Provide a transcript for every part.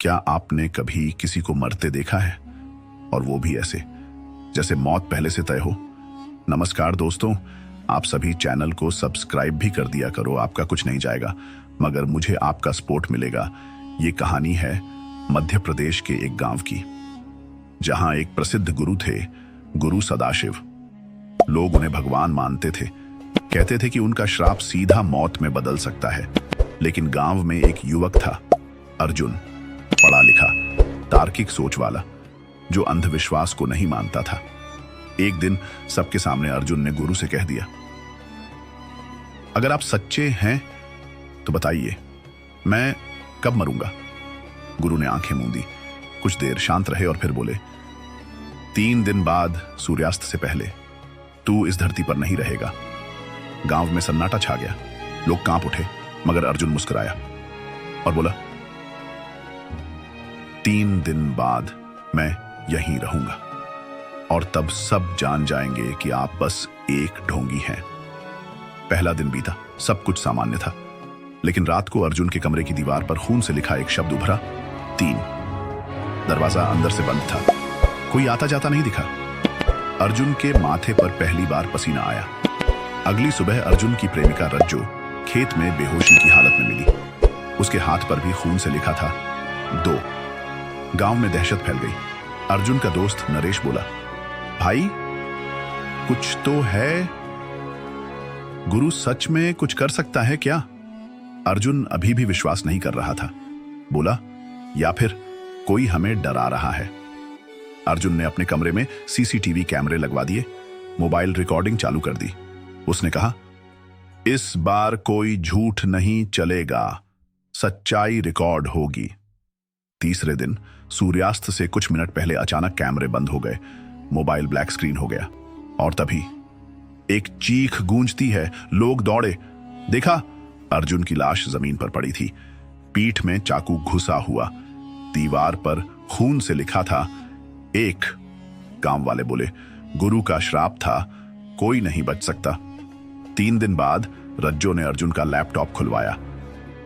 क्या आपने कभी किसी को मरते देखा है, और वो भी ऐसे जैसे मौत पहले से तय हो? नमस्कार दोस्तों, आप सभी चैनल को सब्सक्राइब भी कर दिया करो। आपका कुछ नहीं जाएगा मगर मुझे आपका सपोर्ट मिलेगा। ये कहानी है मध्य प्रदेश के एक गांव की, जहां एक प्रसिद्ध गुरु थे, गुरु सदाशिव। लोग उन्हें भगवान मानते थे, कहते थे कि उनका श्राप सीधा मौत में बदल सकता है। लेकिन गांव में एक युवक था, अर्जुन, पढ़ा लिखा, तार्किक सोच वाला, जो अंधविश्वास को नहीं मानता था। एक दिन सबके सामने अर्जुन ने गुरु से कह दिया, अगर आप सच्चे हैं तो बताइए, मैं कब मरूंगा? गुरु ने आंखें मूंदी, कुछ देर शांत रहे और फिर बोले, 3 दिन बाद सूर्यास्त से पहले तू इस धरती पर नहीं रहेगा। गांव में सन्नाटा छा गया, लोग कांप उठे, मगर अर्जुन मुस्कुराया और बोला, 3 दिन बाद मैं यहीं रहूंगा, और तब सब जान जाएंगे कि आप बस एक ढोंगी हैं। पहला दिन बीता, सब कुछ सामान्य था, लेकिन रात को अर्जुन के कमरे की दीवार पर खून से लिखा एक शब्द उभरा, 3। दरवाजा अंदर से बंद था, कोई आता जाता नहीं दिखा। अर्जुन के माथे पर पहली बार पसीना आया। अगली सुबह अर्जुन की प्रेमिका रज्जो खेत में बेहोशी की हालत में मिली। उसके हाथ पर भी खून से लिखा था, 2। गांव में दहशत फैल गई। अर्जुन का दोस्त नरेश बोला, भाई कुछ तो है, गुरु सच में कुछ कर सकता है क्या? अर्जुन अभी भी विश्वास नहीं कर रहा था। बोला, या फिर कोई हमें डरा रहा है। अर्जुन ने अपने कमरे में सीसीटीवी कैमरे लगवा दिए, मोबाइल रिकॉर्डिंग चालू कर दी। उसने कहा, इस बार कोई झूठ नहीं चलेगा, सच्चाई रिकॉर्ड होगी। तीसरे दिन सूर्यास्त से कुछ मिनट पहले अचानक कैमरे बंद हो गए, मोबाइल ब्लैक स्क्रीन हो गया, और तभी एक चीख गूंजती है। लोग दौड़े, देखा, अर्जुन की लाश जमीन पर पड़ी थी, पीठ में चाकू घुसा हुआ, दीवार पर खून से लिखा था, 1। गांव वाले बोले, गुरु का श्राप था, कोई नहीं बच सकता। 3 दिन बाद रज्जो ने अर्जुन का लैपटॉप खुलवाया,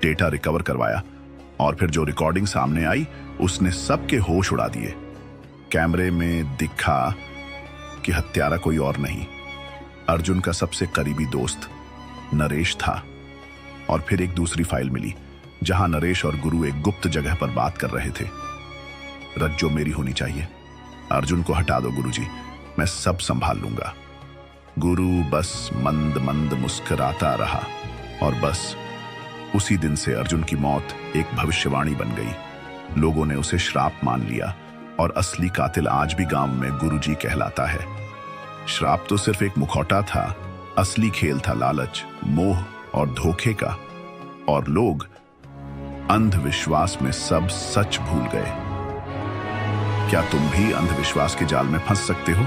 डेटा रिकवर करवाया, और फिर जो रिकॉर्डिंग सामने आई उसने सबके होश उड़ा दिए। कैमरे में दिखा कि हत्यारा कोई और नहीं, अर्जुन का सबसे करीबी दोस्त नरेश था। और फिर एक दूसरी फाइल मिली, जहां नरेश और गुरु एक गुप्त जगह पर बात कर रहे थे। रज्जो मेरी होनी चाहिए, अर्जुन को हटा दो गुरुजी, मैं सब संभाल लूंगा। गुरु बस मंद मंद मुस्कुराता रहा, और बस उसी दिन से अर्जुन की मौत एक भविष्यवाणी बन गई। लोगों ने उसे श्राप मान लिया, और असली कातिल आज भी गांव में गुरुजी कहलाता है। श्राप तो सिर्फ एक मुखौटा था, असली खेल था लालच, मोह और धोखे का, और लोग अंधविश्वास में सब सच भूल गए। क्या तुम भी अंधविश्वास के जाल में फंस सकते हो?